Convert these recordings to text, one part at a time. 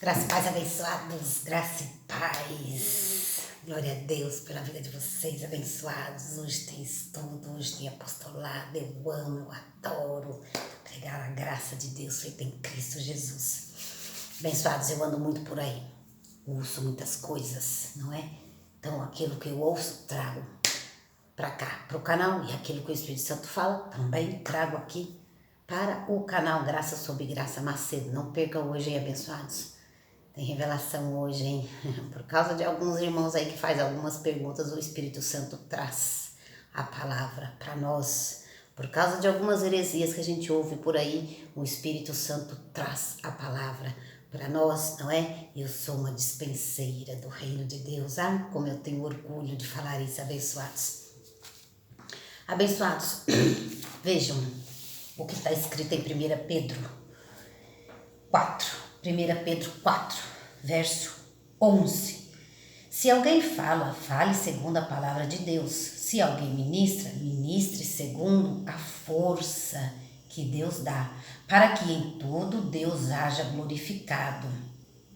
Graça e paz, abençoados, graça e paz. Glória a Deus pela vida de vocês, abençoados. Hoje tem estudo, hoje tem apostolado. Eu amo, eu adoro pregar a graça de Deus feita em Cristo Jesus. Abençoados, eu ando muito por aí, ouço muitas coisas, não é? Então aquilo que eu ouço, trago para cá, para o canal, e aquilo que o Espírito Santo fala, também trago aqui para o canal Graça sobre Graça Macedo. Não percam hoje, hein, abençoados. Tem revelação hoje, hein? Por causa de alguns irmãos aí que fazem algumas perguntas, o Espírito Santo traz a palavra para nós. Por causa de algumas heresias que a gente ouve por aí, o Espírito Santo traz a palavra para nós, não é? Eu sou uma dispenseira do reino de Deus. Ah, como eu tenho orgulho de falar isso, abençoados. Abençoados, vejam o que está escrito em 1 Pedro 4. 1 Pedro 4, verso 11. Se alguém fala, fale segundo a palavra de Deus. Se alguém ministra, ministre segundo a força que Deus dá, para que em tudo Deus haja glorificado.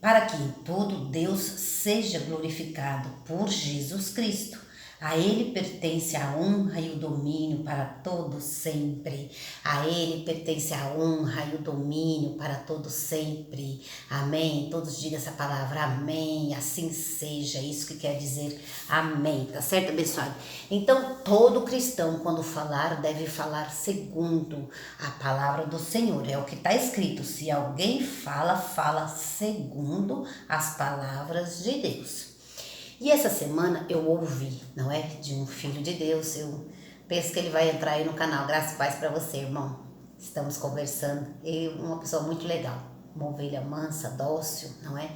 Para que em tudo Deus seja glorificado por Jesus Cristo. A Ele pertence a honra e o domínio para todo sempre. A Ele pertence a honra e o domínio para todo sempre. Amém? Todos digam essa palavra, amém. Assim seja, isso que quer dizer amém. Tá certo, abençoado? Então, todo cristão, quando falar, deve falar segundo a palavra do Senhor. É o que está escrito. Se alguém fala, fala segundo as palavras de Deus. E essa semana eu ouvi, não é? De um filho de Deus. Eu penso que ele vai entrar aí no canal. Graças e paz para você, irmão. Estamos conversando. Ele é uma pessoa muito legal. Uma ovelha mansa, dócil, não é?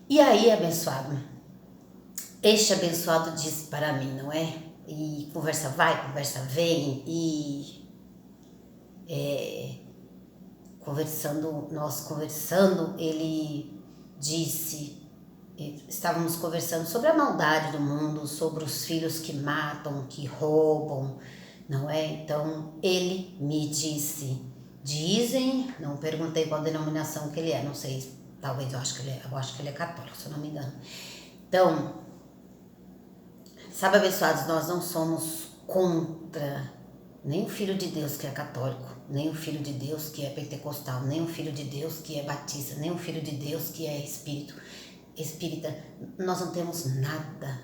E aí, abençoado, este abençoado disse para mim, não é? E conversa vai, conversa vem. E nós conversando, ele disse... Estávamos conversando sobre a maldade do mundo, sobre os filhos que matam, que roubam, não é? Então, ele me disse, dizem, não perguntei qual denominação que ele é, não sei, talvez eu acho que ele é católico, se eu não me engano. Então, sabe, abençoados, nós não somos contra nem o Filho de Deus que é católico, nem o Filho de Deus que é pentecostal, nem o Filho de Deus que é batista, nem o Filho de Deus que é espírita. Nós não temos nada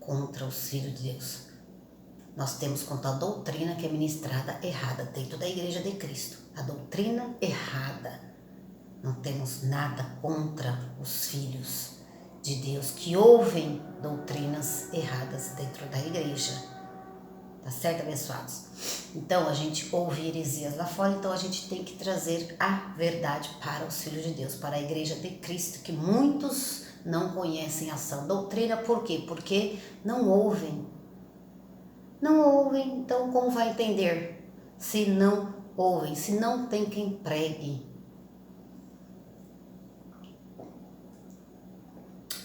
contra os filhos de Deus. Nós temos contra a doutrina que é ministrada errada dentro da igreja de Cristo. A doutrina errada. Não temos nada contra os filhos de Deus que ouvem doutrinas erradas dentro da igreja. Tá certo, abençoados? Então, a gente ouve heresias lá fora, então a gente tem que trazer a verdade para os filhos de Deus, para a igreja de Cristo, que muitos não conhecem a sã doutrina. Por quê? Porque não ouvem. Não ouvem, então como vai entender? Se não ouvem, se não tem quem pregue.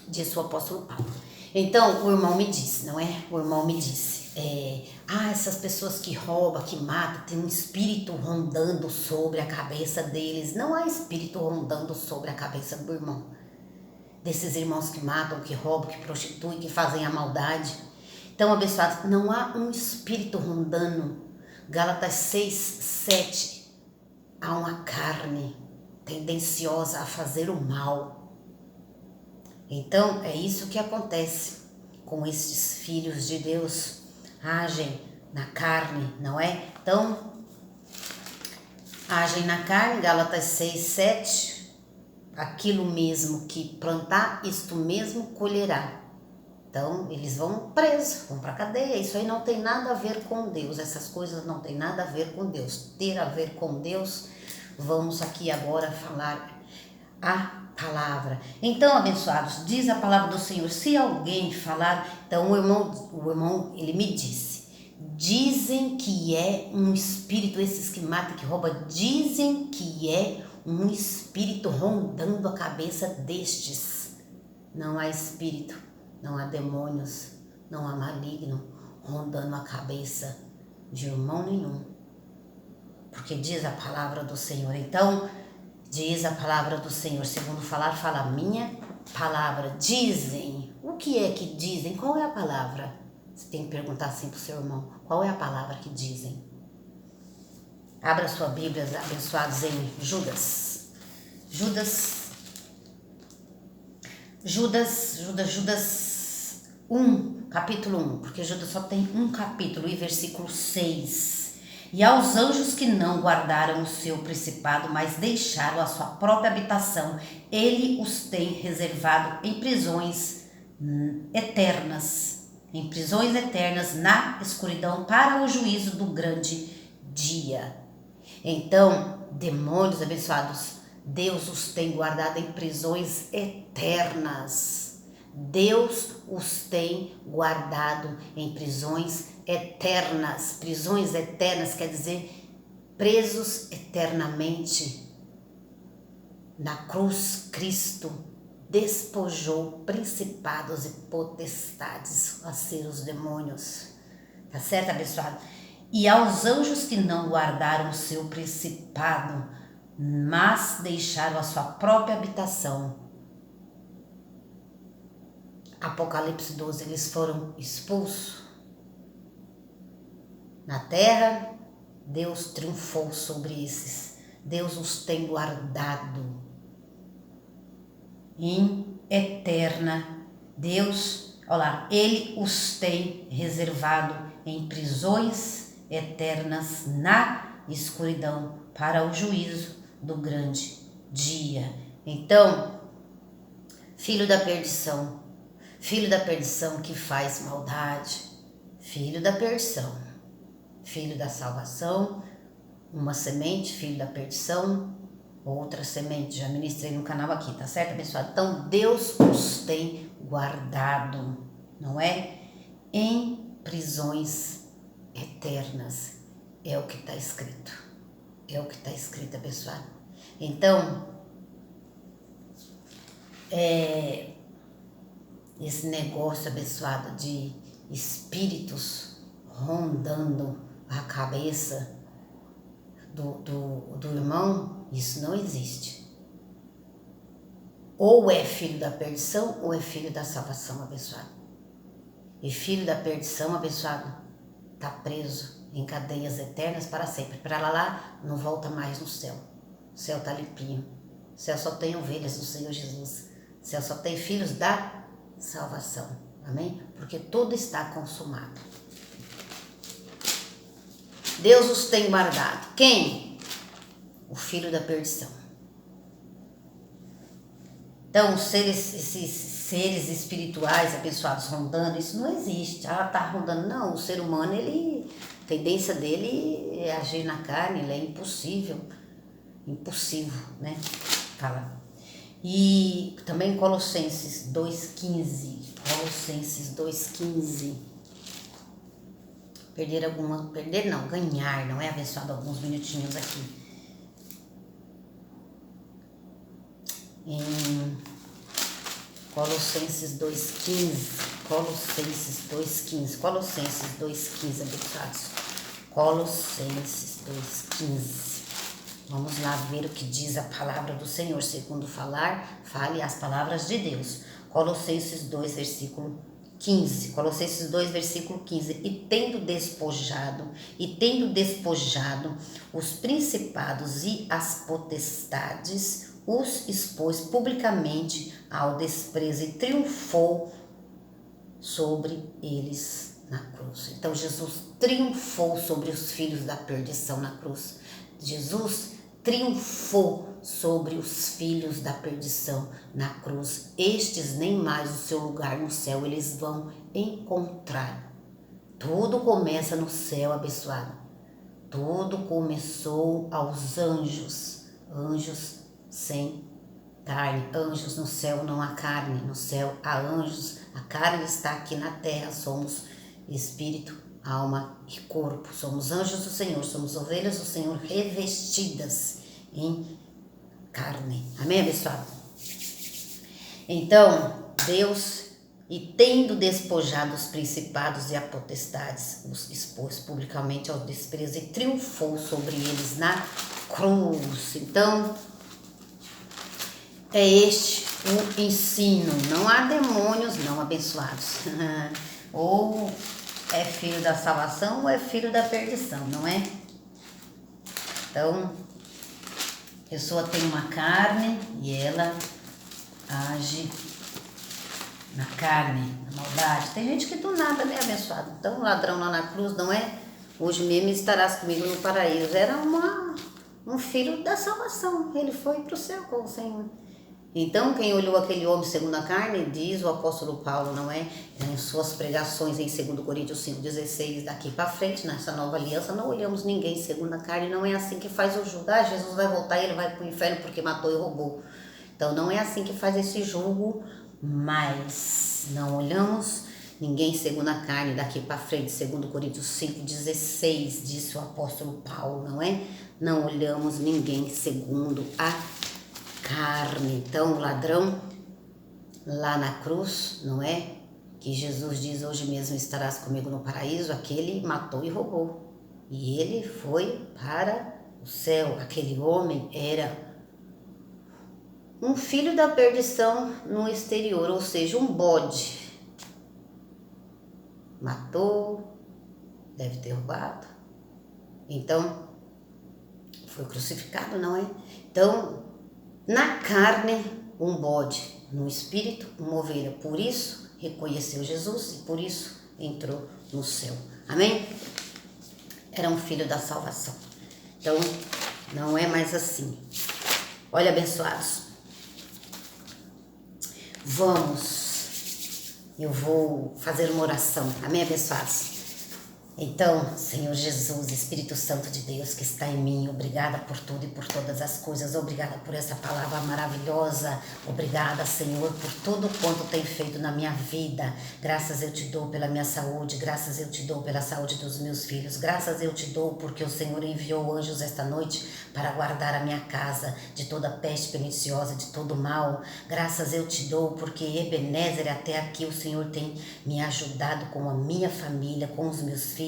Disse o apóstolo Paulo. Então, o irmão me disse, não é? O irmão me disse, essas pessoas que roubam, que matam, tem um espírito rondando sobre a cabeça deles. Não há espírito rondando sobre a cabeça do irmão. Desses irmãos que matam, que roubam, que prostituem, que fazem a maldade. Então, abençoados, não há um espírito rondando. Gálatas 6, 7. Há uma carne tendenciosa a fazer o mal. Então, é isso que acontece com esses filhos de Deus. Agem na carne, não é? Então, agem na carne, Gálatas 6, 7. Aquilo mesmo que plantar, isto mesmo colherá. Então, eles vão presos, vão para a cadeia. Isso aí não tem nada a ver com Deus. Essas coisas não tem nada a ver com Deus. Ter a ver com Deus, vamos aqui agora falar a palavra. Então, abençoados, diz a palavra do Senhor. Se alguém falar, então o irmão, ele me disse. Dizem que é um espírito, esses que matam, que roubam, dizem que é um espírito rondando a cabeça destes. Não há espírito, não há demônios, não há maligno rondando a cabeça de irmão nenhum. Porque diz a palavra do Senhor. Então, Diz a palavra do Senhor, segundo falar, fala a minha palavra. Dizem. O que é que dizem? Qual é a palavra? Você tem que perguntar assim pro seu irmão. Qual é a palavra que dizem? Abra sua Bíblia, abençoados, em Judas. Judas 1, capítulo 1. Porque Judas só tem um capítulo e versículo 6. E aos anjos que não guardaram o seu principado, mas deixaram a sua própria habitação, ele os tem reservado em prisões eternas, na escuridão, para o juízo do grande dia. Então, demônios abençoados, Deus os tem guardado em prisões eternas. Deus os tem guardado em prisões eternas. Prisões eternas quer dizer presos eternamente. Na cruz, Cristo despojou principados e potestades, a ser os demônios. Tá certo, abençoado? E aos anjos que não guardaram o seu principado, mas deixaram a sua própria habitação. Apocalipse 12, eles foram expulsos. Na terra, Deus triunfou sobre esses. Deus os tem guardado em eterna. Deus, olha lá, Ele os tem reservado em prisões eternas na escuridão para o juízo do grande dia. Então, filho da perdição que faz maldade, filho da perdição, filho da salvação, uma semente, filho da perdição, outra semente, já ministrei no canal aqui, tá certo, abençoado? Então, Deus os tem guardado, não é? Em prisões eternas, é o que está escrito, abençoado. Então, esse negócio abençoado de espíritos rondando a cabeça do irmão, isso não existe. Ou é filho da perdição ou é filho da salvação, abençoado. E filho da perdição, abençoado, está preso em cadeias eternas para sempre. Para lá não volta mais no céu. O céu está limpinho. O céu só tem ovelhas do Senhor Jesus. O céu só tem filhos da salvação. Amém? Porque tudo está consumado. Deus os tem guardado. Quem? O filho da perdição. Então, esses seres espirituais abençoados rondando, isso não existe. Ah, tá rondando. Não, o ser humano, a tendência dele é agir na carne, ele é impossível, né? Fala. E também Colossenses 2,15. Ganhar, não é, abençoado? Alguns minutinhos aqui. Em Colossenses 2,15, abençoados. Colossenses 2,15. Vamos lá ver o que diz a palavra do Senhor. Segundo falar, fale as palavras de Deus. Colossenses 2, versículo 15. Colossenses 2, versículo 15. E tendo despojado os principados e as potestades, os expôs publicamente ao desprezo e triunfou sobre eles na cruz. Então Jesus triunfou sobre os filhos da perdição na cruz. Jesus triunfou sobre os filhos da perdição na cruz. Estes nem mais o seu lugar no céu eles vão encontrar. Tudo começa no céu, abençoado. Tudo começou aos anjos. Anjos sem carne. Anjos no céu não há carne. No céu há anjos. A carne está aqui na terra. Somos espírito, alma e corpo. Somos anjos do Senhor. Somos ovelhas do Senhor revestidas em carne. Amém, abençoado? Então, Deus, e tendo despojado os principados e as potestades, os expôs publicamente ao desprezo e triunfou sobre eles na cruz. Então, é este o ensino. Não há demônios não abençoados. Ou é filho da salvação ou é filho da perdição, não é? Então, a pessoa tem uma carne e ela age na carne, na maldade. Tem gente que do nada, né, abençoado? Então, o ladrão lá na cruz, não é? Hoje mesmo estarás comigo no paraíso. Era um filho da salvação. Ele foi para o céu com o Senhor. Então, quem olhou aquele homem segundo a carne, diz o apóstolo Paulo, não é? Em suas pregações em 2 Coríntios 5,16, daqui para frente, nessa nova aliança, não olhamos ninguém segundo a carne, não é assim que faz o julgo. Ah, Jesus vai voltar e ele vai para o inferno porque matou e roubou. Então, não é assim que faz esse julgo, mas não olhamos ninguém segundo a carne, daqui para frente, 2 Coríntios 5,16, disse o apóstolo Paulo, não é? Não olhamos ninguém segundo a carne. Então, o ladrão lá na cruz, não é? Que Jesus diz, hoje mesmo estarás comigo no paraíso, aquele matou e roubou. E ele foi para o céu. Aquele homem era um filho da perdição no exterior, ou seja, um bode. Matou, deve ter roubado. Então, foi crucificado, não é? Então, na carne, um bode, no espírito, uma ovelha. Por isso, reconheceu Jesus e por isso entrou no céu. Amém? Era um filho da salvação. Então, não é mais assim. Olha, abençoados. Eu vou fazer uma oração. Amém, abençoados? Então, Senhor Jesus, Espírito Santo de Deus que está em mim, obrigada por tudo e por todas as coisas, obrigada por essa palavra maravilhosa, obrigada, Senhor, por tudo quanto tem feito na minha vida. Graças eu te dou pela minha saúde, graças eu te dou pela saúde dos meus filhos, graças eu te dou porque o Senhor enviou anjos esta noite para guardar a minha casa de toda peste perniciosa, de todo mal. Graças eu te dou porque Ebenezer, até aqui o Senhor tem me ajudado com a minha família, com os meus filhos.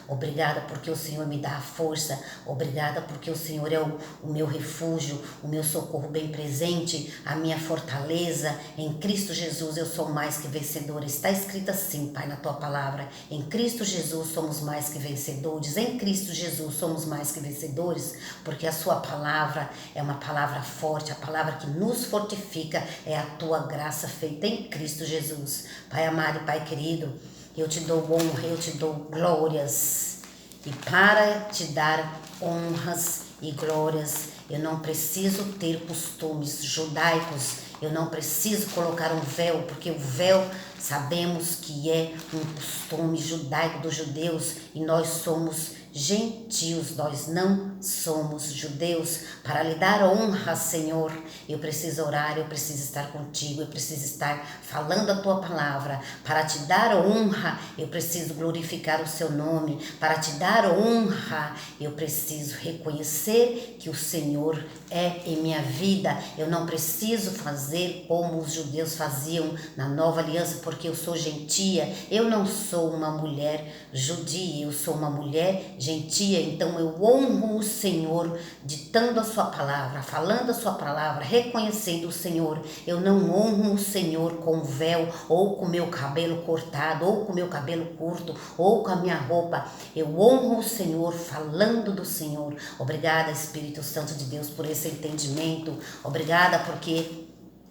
Obrigada porque o Senhor me dá a força, obrigada porque o Senhor é o meu refúgio, o meu socorro bem presente, a minha fortaleza. Em Cristo Jesus eu sou mais que vencedora. Está escrito assim, Pai, na tua palavra, em Cristo Jesus somos mais que vencedores, em Cristo Jesus somos mais que vencedores, porque a sua palavra é uma palavra forte, a palavra que nos fortifica é a tua graça feita em Cristo Jesus. Pai amado e Pai querido, eu te dou honra, eu te dou glórias. E para te dar honras e glórias, eu não preciso ter costumes judaicos, eu não preciso colocar um véu, porque o véu sabemos que é um costume judaico dos judeus e nós somos gentios, nós não somos judeus. Para lhe dar honra, Senhor, eu preciso orar, eu preciso estar contigo, eu preciso estar falando a tua palavra. Para te dar honra, eu preciso glorificar o seu nome. Para te dar honra, eu preciso reconhecer que o Senhor é em minha vida. Eu não preciso fazer como os judeus faziam na nova aliança, porque eu sou gentia. Eu não sou uma mulher judia, eu sou uma mulher gentia. Então eu honro o Senhor ditando a sua palavra, falando a sua palavra, reconhecendo o Senhor. Eu não honro o Senhor com véu, ou com meu cabelo cortado, ou com meu cabelo curto, ou com a minha roupa. Eu honro o Senhor falando do Senhor. Obrigada, Espírito Santo de Deus, por esse entendimento. Obrigada porque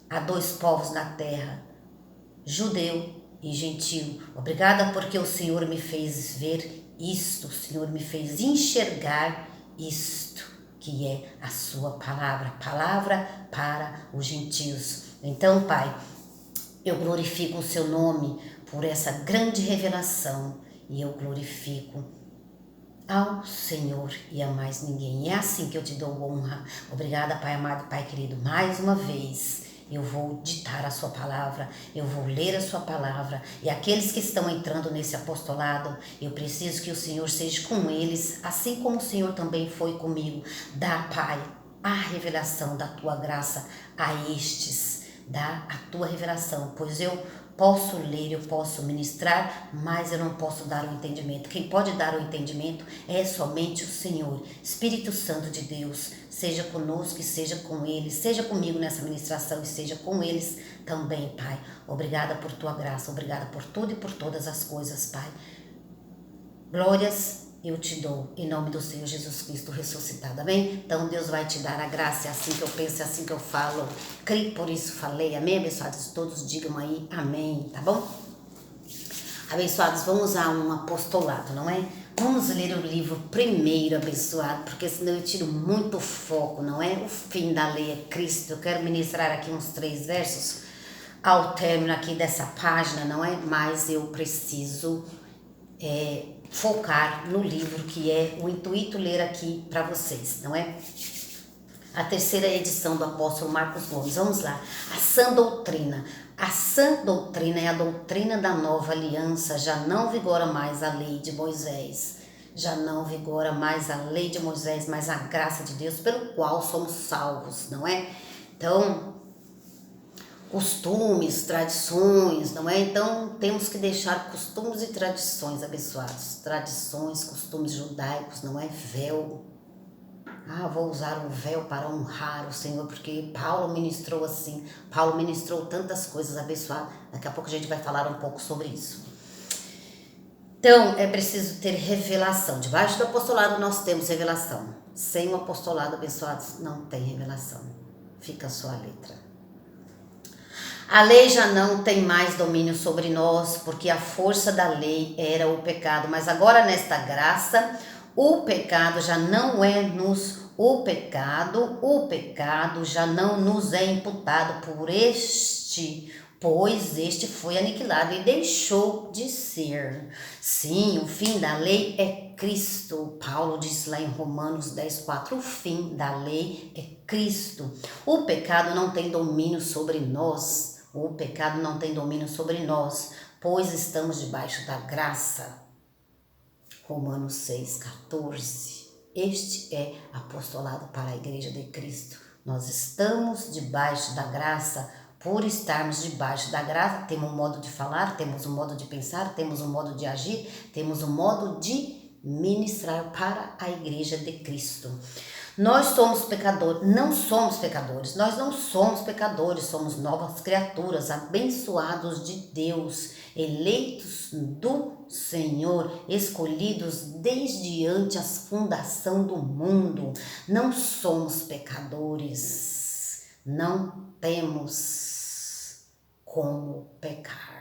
há dois povos na terra, judeu e gentio. Obrigada porque o Senhor me fez ver isto, o Senhor me fez enxergar isto, que é a sua palavra, palavra para os gentios. Então, Pai, eu glorifico o seu nome por essa grande revelação e eu glorifico ao Senhor e a mais ninguém. É assim que eu te dou honra. Obrigada, Pai amado, Pai querido, mais uma vez. Eu vou ditar a sua palavra, eu vou ler a sua palavra. E aqueles que estão entrando nesse apostolado, eu preciso que o Senhor seja com eles, assim como o Senhor também foi comigo. Dá, Pai, a revelação da tua graça a estes, dá a tua revelação, pois eu posso ler, eu posso ministrar, mas eu não posso dar o entendimento. Quem pode dar o entendimento é somente o Senhor. Espírito Santo de Deus, seja conosco e seja com eles, seja comigo nessa ministração e seja com eles também, Pai. Obrigada por tua graça, obrigada por tudo e por todas as coisas, Pai. Glórias eu te dou, em nome do Senhor Jesus Cristo ressuscitado, amém? Então Deus vai te dar a graça, é assim que eu penso, é assim que eu falo, creio, por isso falei, amém, abençoados? Todos digam aí, amém, tá bom? Abençoados, vamos a um apostolado, não é? Vamos ler o livro primeiro, abençoado, porque senão eu tiro muito foco, não é? O fim da lei é Cristo. Eu quero ministrar aqui uns 3 versos ao término aqui dessa página, não é? Mas eu preciso focar no livro, que é o intuito ler aqui para vocês, não é? A 3ª edição do apóstolo Marcos Gomes. Vamos lá. A sã doutrina. A sã doutrina é a doutrina da nova aliança. Já não vigora mais a lei de Moisés. Já não vigora mais a lei de Moisés, mas a graça de Deus, pelo qual somos salvos, não é? Então, costumes, tradições, não é? Então, temos que deixar costumes e tradições, abençoados. Tradições, costumes judaicos, não é? Véu. Vou usar um véu para honrar o Senhor, porque Paulo ministrou assim. Paulo ministrou tantas coisas, abençoado. Daqui a pouco a gente vai falar um pouco sobre isso. Então, é preciso ter revelação. Debaixo do apostolado nós temos revelação. Sem o apostolado, abençoados, não tem revelação. Fica só a letra. A lei já não tem mais domínio sobre nós, porque a força da lei era o pecado. Mas agora nesta graça, o pecado já não é o pecado já não nos é imputado por este, pois este foi aniquilado e deixou de ser. Sim, o fim da lei é Cristo. Paulo diz lá em Romanos 10:4, o fim da lei é Cristo. O pecado não tem domínio sobre nós. O pecado não tem domínio sobre nós, pois estamos debaixo da graça. Romanos 6:14. Este é apostolado para a Igreja de Cristo. Nós estamos debaixo da graça. Por estarmos debaixo da graça, temos um modo de falar, temos um modo de pensar, temos um modo de agir, temos um modo de ministrar para a Igreja de Cristo. Nós somos pecadores, não somos pecadores, nós não somos pecadores, somos novas criaturas, abençoados de Deus, eleitos do Senhor, escolhidos desde antes a fundação do mundo. Não somos pecadores, não temos como pecar.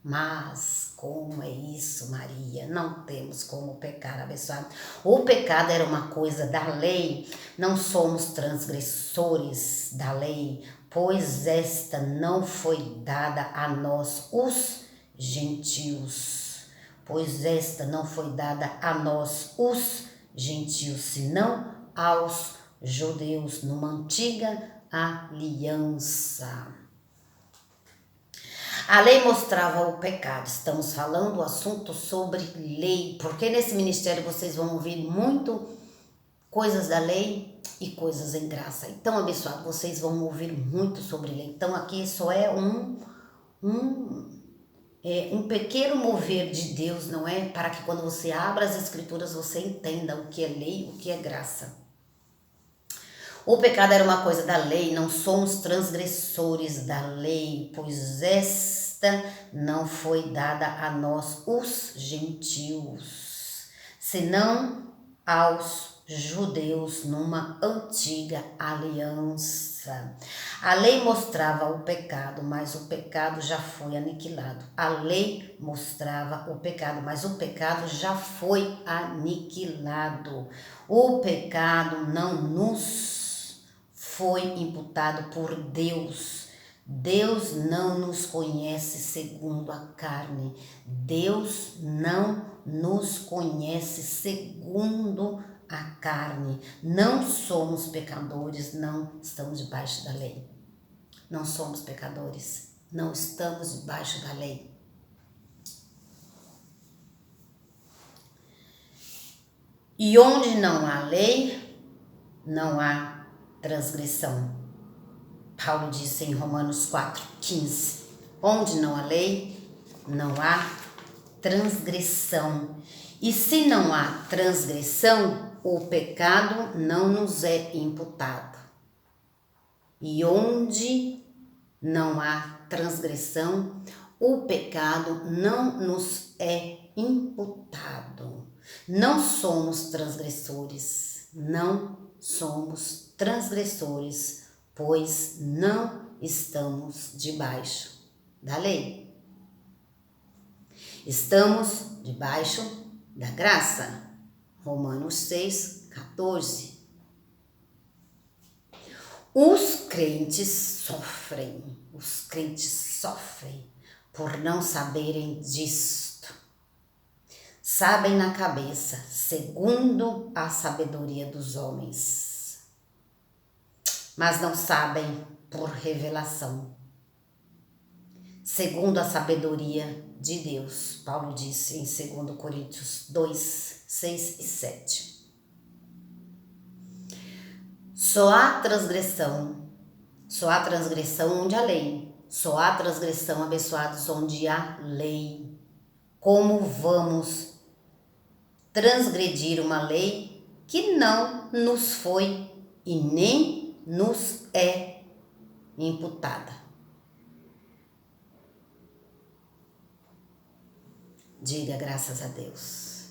Mas como é isso, Maria? Não temos como pecar, abençoado. O pecado era uma coisa da lei, não somos transgressores da lei, pois esta não foi dada a nós, os gentios. Pois esta não foi dada a nós, os gentios, senão aos judeus, numa antiga aliança. A lei mostrava o pecado. Estamos falando o assunto sobre lei, porque nesse ministério vocês vão ouvir muito coisas da lei e coisas em graça. Então, abençoado, vocês vão ouvir muito sobre lei. Então, aqui só é um pequeno mover de Deus, não é? Para que quando você abra as escrituras, você entenda o que é lei, o que é graça. O pecado era uma coisa da lei, não somos transgressores da lei, pois esta não foi dada a nós, os gentios, senão aos judeus numa antiga aliança. A lei mostrava o pecado, mas o pecado já foi aniquilado. A lei mostrava o pecado, mas o pecado já foi aniquilado. O pecado não nos foi imputado por Deus. Deus não nos conhece segundo a carne. Deus não nos conhece segundo a carne. Não somos pecadores, não estamos debaixo da lei. Não somos pecadores, não estamos debaixo da lei. E onde não há lei, não há transgressão. Paulo disse em Romanos 4:15, onde não há lei, não há transgressão. E se não há transgressão, o pecado não nos é imputado. E onde não há transgressão, o pecado não nos é imputado. Não somos transgressores, não somos transgressores, pois não estamos debaixo da lei. Estamos debaixo da graça. Romanos 6:14. Os crentes sofrem por não saberem disto. Sabem na cabeça, segundo a sabedoria dos homens, mas não sabem por revelação, segundo a sabedoria de Deus. Paulo disse em 2 Coríntios 2:6 e 7. Só há transgressão onde há lei. Só há transgressão, abençoados, onde há lei. Como vamos transgredir uma lei que não nos foi e nem nos é imputada? Diga graças a Deus.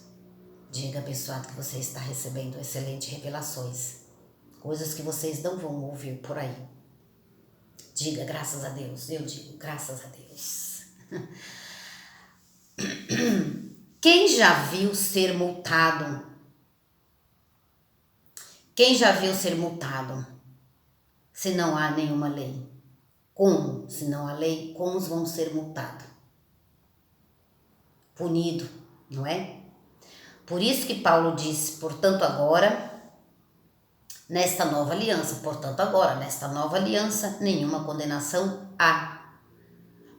Diga, abençoado, que você está recebendo excelentes revelações. Coisas que vocês não vão ouvir por aí. Diga graças a Deus. Eu digo graças a Deus. Quem já viu ser multado? Quem já viu ser multado se não há nenhuma lei? Como? Se não há lei, como vão ser multados? Punido, não é? Por isso que Paulo disse, portanto agora, nesta nova aliança, nenhuma condenação há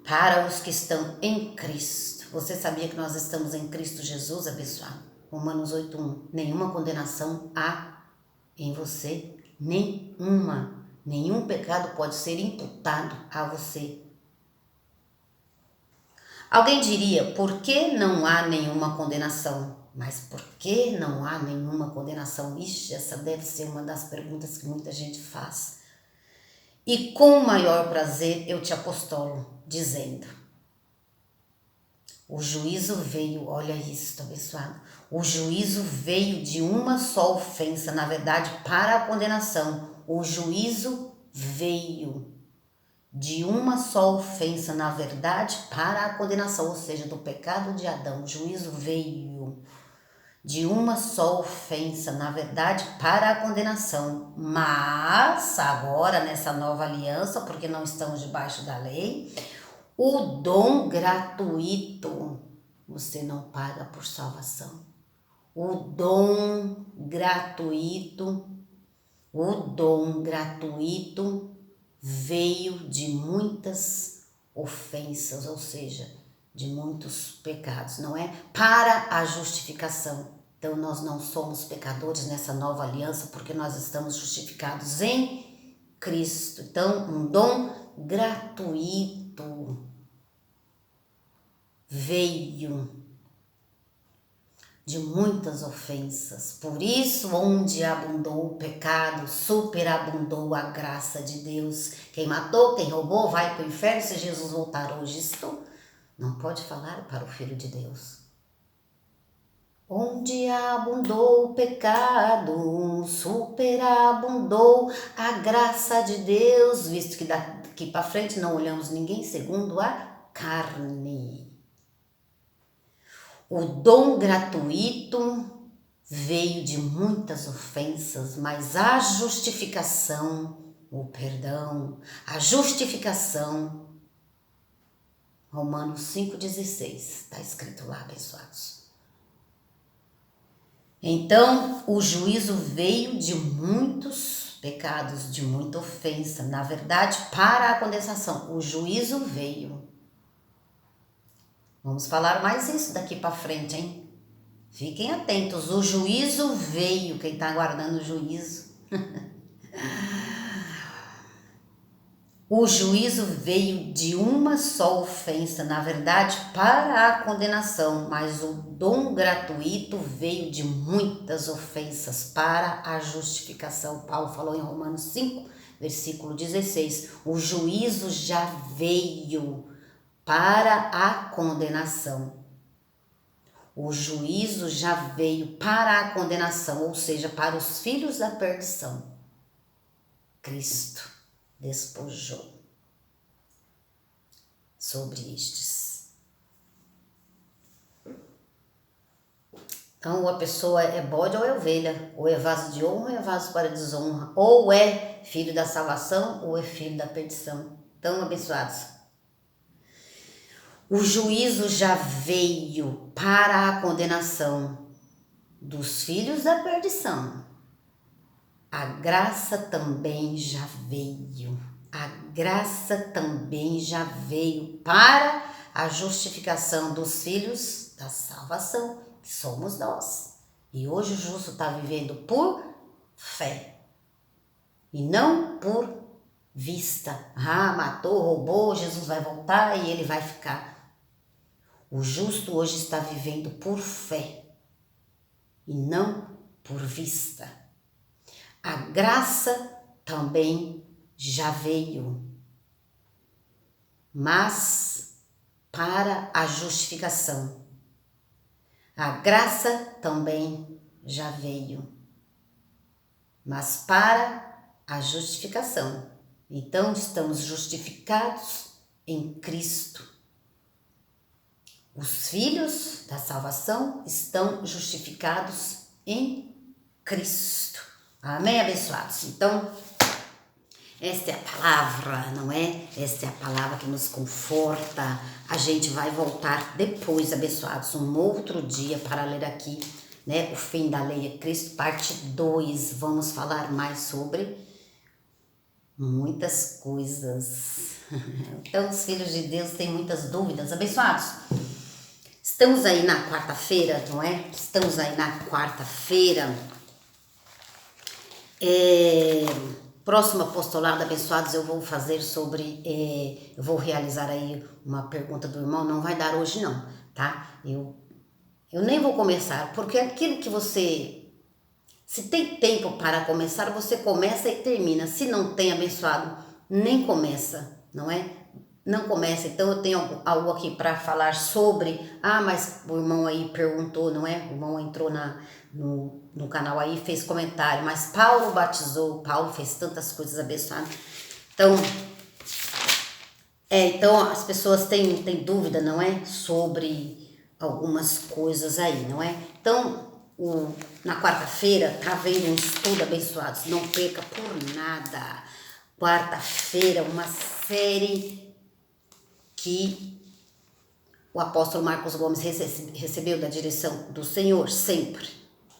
para os que estão em Cristo. Você sabia que nós estamos em Cristo Jesus, abençoado? Romanos 8:1. Nenhuma condenação há em você, nenhuma. Nenhum pecado pode ser imputado a você. Alguém diria, por que não há nenhuma condenação? Mas por que não há nenhuma condenação? Ixi, essa deve ser uma das perguntas que muita gente faz. E com maior prazer eu te apostolo, dizendo, o juízo veio, olha isso, abençoado, o juízo veio de uma só ofensa, na verdade, para a condenação. O juízo veio de uma só ofensa, na verdade, para a condenação, ou seja, do pecado de Adão. O juízo veio de uma só ofensa, na verdade, para a condenação. Mas, agora, nessa nova aliança, porque não estamos debaixo da lei, o dom gratuito, você não paga por salvação. O dom gratuito veio de muitas ofensas, ou seja, de muitos pecados, não é? Para a justificação. Então nós não somos pecadores nessa nova aliança porque nós estamos justificados em Cristo. Então um dom gratuito veio de muitas ofensas. Por isso, onde abundou o pecado, superabundou a graça de Deus. Quem matou, quem roubou, vai para o inferno. Se Jesus voltar hoje, isto não pode falar para o Filho de Deus. Onde abundou o pecado, superabundou a graça de Deus, visto que daqui para frente não olhamos ninguém segundo a carne. O dom gratuito veio de muitas ofensas, mas a justificação, o perdão, a justificação, Romanos 5,16, está escrito lá, abençoados. Então, o juízo veio de muitos pecados, de muita ofensa, na verdade, para a condenação. O juízo veio. Vamos falar mais isso daqui para frente, hein? Fiquem atentos, o juízo veio, quem está aguardando o juízo. O juízo veio de uma só ofensa, na verdade, para a condenação, mas o dom gratuito veio de muitas ofensas para a justificação. Paulo falou em Romanos 5, versículo 16. O juízo já veio para a condenação. O juízo já veio para a condenação, ou seja, para os filhos da perdição. Cristo despojou sobre estes. Então, a pessoa é bode ou é ovelha, ou é vaso de honra ou é vaso para desonra, ou é filho da salvação ou é filho da perdição. Então, abençoados, o juízo já veio para a condenação dos filhos da perdição. A graça também já veio. A graça também já veio para a justificação dos filhos da salvação, que somos nós. E hoje o justo está vivendo por fé e não por vista. Ah, matou, roubou, Jesus vai voltar e ele vai ficar. O justo hoje está vivendo por fé e não por vista. A graça também já veio, mas para a justificação. A graça também já veio, mas para a justificação. Então, estamos justificados em Cristo. Os filhos da salvação estão justificados em Cristo. Amém, abençoados? Então, esta é a palavra, não é? Esta é a palavra que nos conforta. A gente vai voltar depois, abençoados, um outro dia para ler aqui, né? O fim da lei é Cristo, parte 2. Vamos falar mais sobre muitas coisas. Então, os filhos de Deus têm muitas dúvidas, abençoados. Estamos aí na quarta-feira, não é? Estamos aí na quarta-feira. Próximo apostolado, abençoados, eu vou fazer sobre, eu vou realizar aí uma pergunta do irmão, não vai dar hoje não, tá? Eu nem vou começar, porque aquilo que você, se tem tempo para começar, você começa e termina. Se não tem, abençoado, nem começa, não é? Não começa. Então eu tenho algo aqui para falar sobre, mas o irmão aí perguntou, não é? O irmão entrou no canal aí, fez comentário, mas Paulo batizou, Paulo fez tantas coisas abençoadas. Então as pessoas têm dúvida, não é? Sobre algumas coisas aí, não é? Então, na quarta-feira tá vendo um estudo, abençoados, não perca por nada. Quarta-feira, uma série que o apóstolo Marcos Gomes recebeu da direção do Senhor sempre,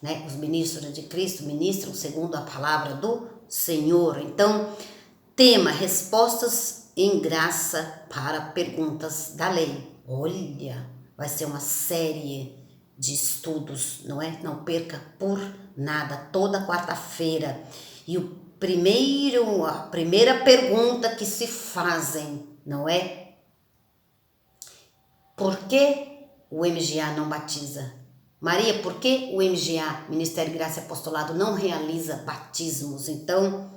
né? Os ministros de Cristo ministram segundo a palavra do Senhor. Então, tema: respostas em graça para perguntas da lei. Olha, vai ser uma série de estudos, não é? Não perca por nada, toda quarta-feira. E a primeira pergunta que se fazem, não é? Por que o MGA não batiza? Maria, por que o MGA, Ministério Graça e Apostolado, não realiza batismos? Então,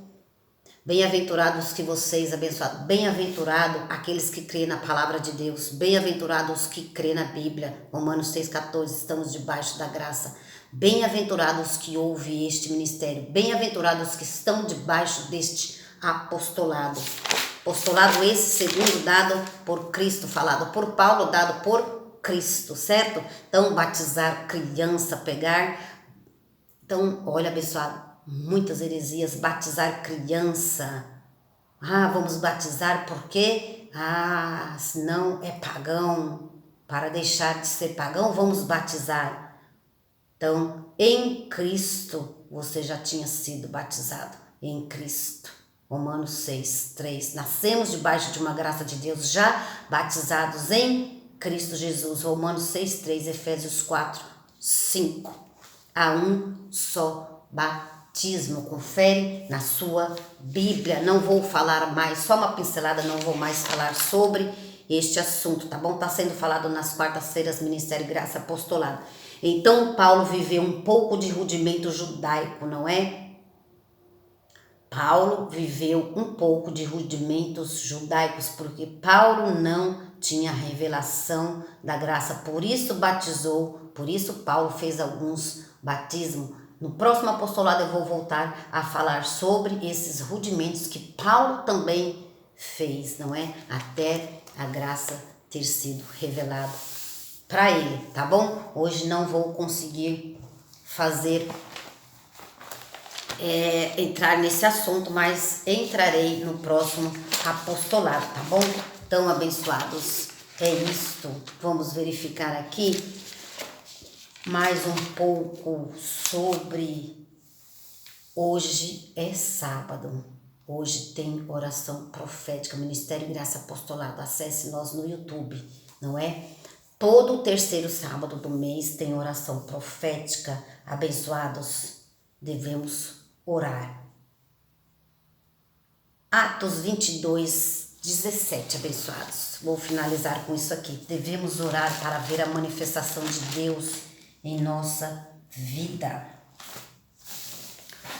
bem-aventurados que vocês, abençoados, bem-aventurado aqueles que creem na palavra de Deus, bem-aventurados que creem na Bíblia, Romanos 6,14, estamos debaixo da graça, bem-aventurados que ouvem este ministério, bem-aventurados que estão debaixo deste apostolado. Apostolado esse segundo dado por Cristo, falado por Paulo, dado por Cristo, certo? Então, batizar criança, pegar. Então, olha, abençoado, muitas heresias, batizar criança. Vamos batizar porque? Senão é pagão. Para deixar de ser pagão, vamos batizar. Então, em Cristo, você já tinha sido batizado. Em Cristo. Romanos 6:3. Nascemos debaixo de uma graça de Deus, já batizados em Cristo Jesus. Romanos 6:3, Efésios 4:5. Há um só batismo. batismo. Confere na sua Bíblia. Não vou falar mais, só uma pincelada, não vou mais falar sobre este assunto, tá bom? Tá sendo falado nas quartas-feiras, Ministério Graça Apostolado. Então, Paulo viveu um pouco de rudimento judaico, não é? Paulo viveu um pouco de rudimentos judaicos, porque Paulo não tinha revelação da graça, por isso batizou, por isso Paulo fez alguns batismos. No próximo apostolado eu vou voltar a falar sobre esses rudimentos que Paulo também fez, não é? Até a graça ter sido revelada para ele, tá bom? Hoje não vou conseguir fazer entrar nesse assunto, mas entrarei no próximo apostolado, tá bom? Tão abençoados, é isto. Vamos verificar aqui mais um pouco sobre hoje é sábado. Hoje tem oração profética, Ministério Graça Apostolado. Acesse nós no YouTube, não é? Todo o terceiro sábado do mês tem oração profética. Abençoados, devemos orar. Atos 22, 17, abençoados. Vou finalizar com isso aqui. Devemos orar para ver a manifestação de Deus em nossa vida.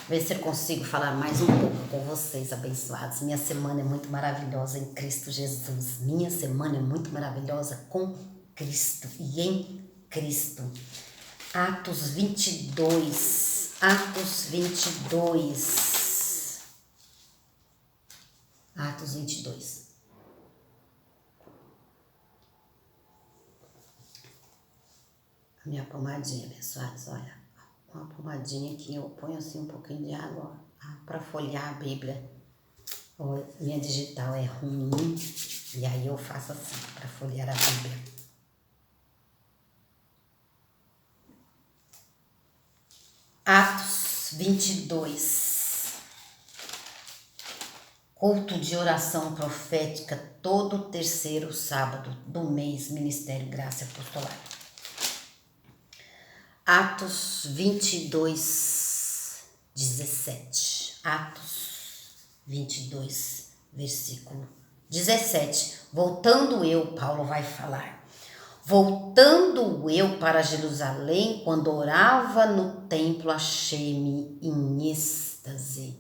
Ver se eu consigo falar mais um pouco com vocês, abençoados. Minha semana é muito maravilhosa em Cristo Jesus. Minha semana é muito maravilhosa com Cristo e em Cristo. Atos 22. Atos 22. Atos 22. A minha pomadinha, abençoados, olha. Uma pomadinha que eu ponho assim um pouquinho de água para folhear a Bíblia. Minha digital é ruim e aí eu faço assim para folhear a Bíblia. Atos 22. Culto de oração profética todo terceiro sábado do mês, Ministério Graça Apostolado. Atos 22, 17. Atos 22, versículo 17. Voltando eu, Paulo vai falar. Voltando eu para Jerusalém, quando orava no templo, achei-me em êxtase.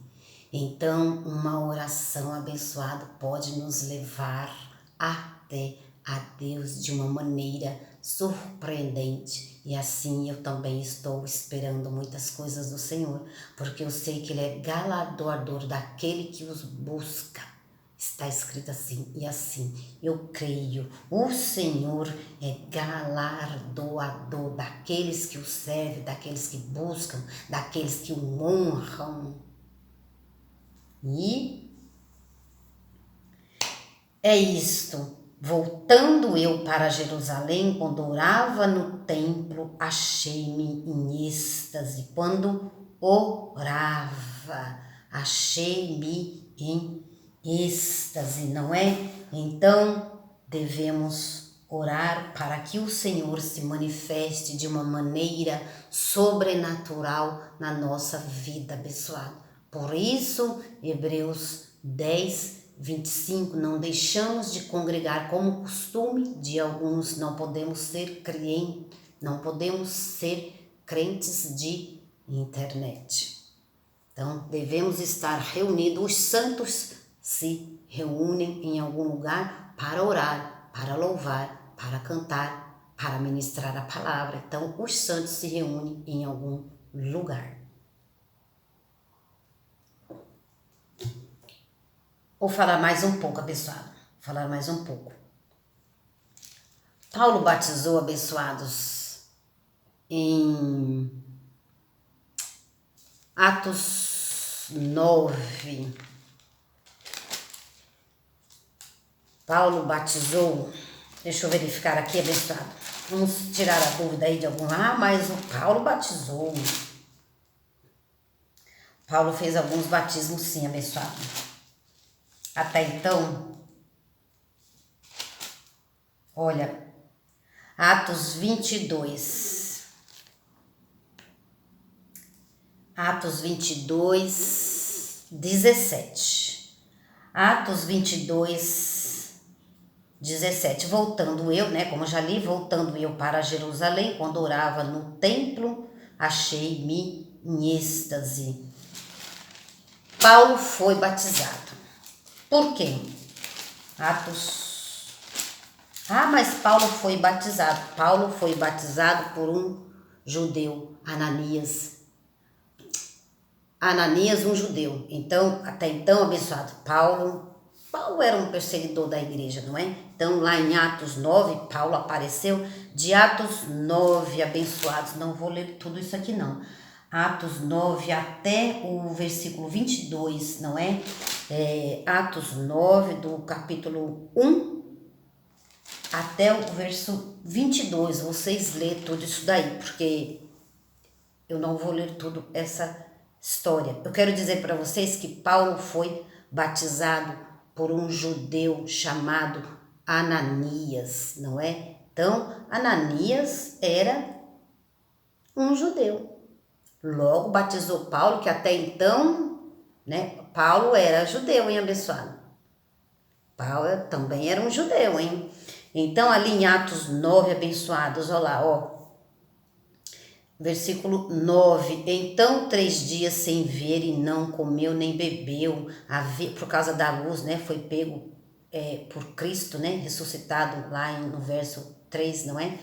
Então, uma oração abençoada pode nos levar até a Deus de uma maneira surpreendente. E assim eu também estou esperando muitas coisas do Senhor, porque eu sei que Ele é galardoador daquele que os busca. Está escrito assim, e assim eu creio. O Senhor é galardoador daqueles que o servem, daqueles que buscam, daqueles que o honram. E é isto. Voltando eu para Jerusalém, quando orava no templo, achei-me em êxtase. Quando orava, achei-me em êxtase, não é? Então, devemos orar para que o Senhor se manifeste de uma maneira sobrenatural na nossa vida, abençoada. Por isso, Hebreus 10, 25, não deixamos de congregar como costume de alguns, não podemos ser crentes de internet. Então, devemos estar reunidos, os santos se reúnem em algum lugar para orar, para louvar, para cantar, para ministrar a palavra. Então, os santos se reúnem em algum lugar. Vou falar mais um pouco, abençoado. Falar mais um pouco. Paulo batizou, abençoados, em Atos 9. Paulo batizou, deixa eu verificar aqui, abençoado. Vamos tirar a dúvida aí de algum. Mas o Paulo batizou. Paulo fez alguns batismos, sim, abençoado. Até então, olha, Atos 22. Atos 22, 17. Atos 22, 17. Voltando eu, como já li, voltando eu para Jerusalém, quando orava no templo, achei-me em êxtase. Paulo foi batizado. Por quem? Mas Paulo foi batizado. Paulo foi batizado por um judeu, Ananias. Ananias, um judeu. Então, até então, abençoado, Paulo era um perseguidor da igreja, não é? Então, lá em Atos 9, Paulo apareceu. De Atos 9, abençoados, não vou ler tudo isso aqui não. Atos 9 até o versículo 22, não é? Atos 9, do capítulo 1 até o verso 22. Vocês lêem tudo isso daí, porque eu não vou ler tudo essa história. Eu quero dizer para vocês que Paulo foi batizado por um judeu chamado Ananias, não é? Então, Ananias era um judeu. Logo batizou Paulo, que até então, Paulo era judeu, hein, abençoado? Paulo também era um judeu, hein? Então, ali em Atos 9, abençoados, olha lá, versículo 9. Então 3 dias sem ver e não comeu nem bebeu, por causa da luz, foi pego por Cristo, ressuscitado lá no verso 3, não é?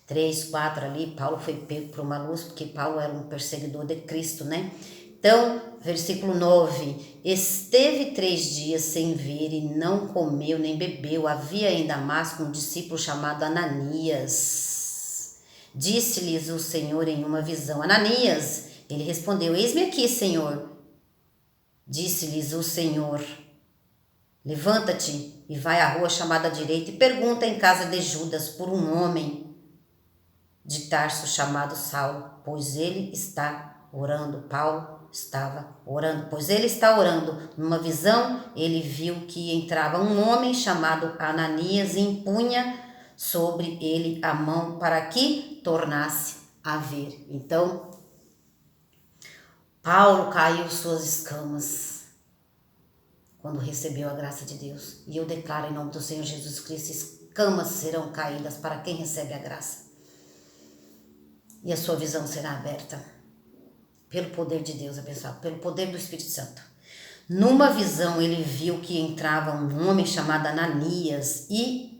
3, 4 ali, Paulo foi pego por uma luz, porque Paulo era um perseguidor de Cristo, Então, versículo 9, esteve 3 dias sem ver e não comeu nem bebeu, havia em Damasco um discípulo chamado Ananias. Disse-lhes o Senhor em uma visão, Ananias. Ele respondeu, eis-me aqui, Senhor. Disse-lhes o Senhor, levanta-te e vai à rua chamada direita e pergunta em casa de Judas por um homem de Tarso chamado Saulo, pois ele está orando. Paulo estava orando, pois ele está orando. Numa visão, ele viu que entrava um homem chamado Ananias e impunha sobre ele a mão para que tornasse a ver. Então, Paulo caiu suas escamas quando recebeu a graça de Deus. E eu declaro em nome do Senhor Jesus Cristo, escamas serão caídas para quem recebe a graça. E a sua visão será aberta pelo poder de Deus, abençoado, pelo poder do Espírito Santo. Numa visão, ele viu que entrava um homem chamado Ananias e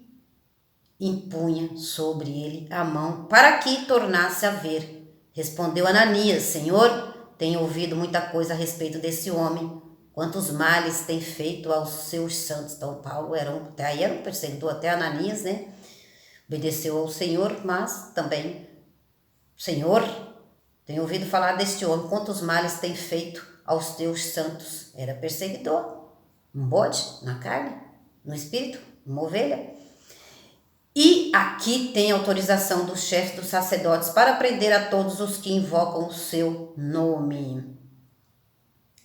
impunha sobre ele a mão para que tornasse a ver. Respondeu Ananias, Senhor, tenho ouvido muita coisa a respeito desse homem, quantos males tem feito aos seus santos. Então Paulo era um perseguidor, até Ananias, obedeceu ao Senhor, mas também, Senhor, tenho ouvido falar deste homem, quantos males tem feito aos teus santos. Era perseguidor, um bode na carne, no espírito, uma ovelha. E aqui tem autorização dos chefes dos sacerdotes para prender a todos os que invocam o seu nome.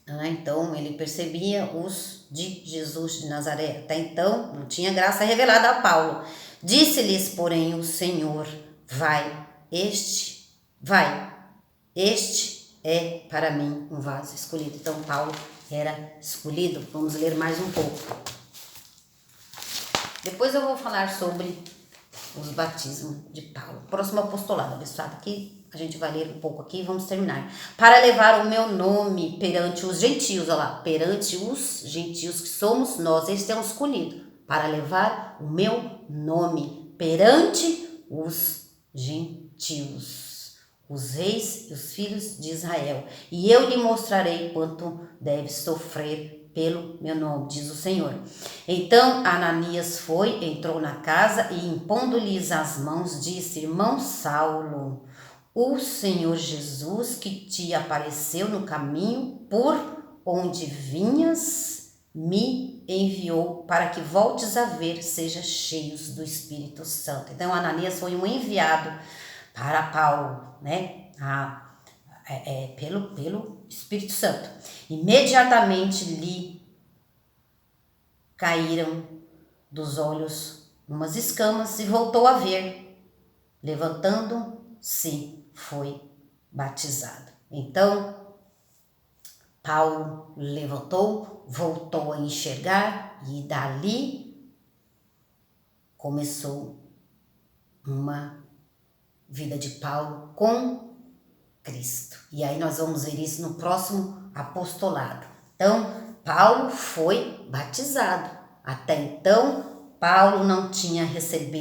Então, ele percebia os de Jesus de Nazaré. Até então, não tinha graça revelada a Paulo. Disse-lhes, porém, o Senhor, este é para mim um vaso escolhido. Então, Paulo era escolhido. Vamos ler mais um pouco. Depois eu vou falar sobre os batismos de Paulo. Próximo apostolado, abençoado. Aqui a gente vai ler um pouco aqui e vamos terminar. Para levar o meu nome perante os gentios, olha lá, perante os gentios que somos nós, este é um escolhido. Para levar o meu nome perante os gentios, os reis e os filhos de Israel. E eu lhe mostrarei quanto deve sofrer pelo meu nome, diz o Senhor. Então Ananias entrou na casa e impondo-lhes as mãos, disse, irmão Saulo, o Senhor Jesus que te apareceu no caminho por onde vinhas, me enviou para que voltes a ver, seja cheios do Espírito Santo. Então Ananias foi um enviado para Paulo, pelo Espírito Santo. Imediatamente lhe caíram dos olhos umas escamas e voltou a ver. Levantando-se, foi batizado. Então, Paulo levantou, voltou a enxergar e dali começou uma vida de Paulo com Cristo. E aí nós vamos ver isso no próximo apostolado. Então, Paulo foi batizado. Até então, Paulo não tinha recebido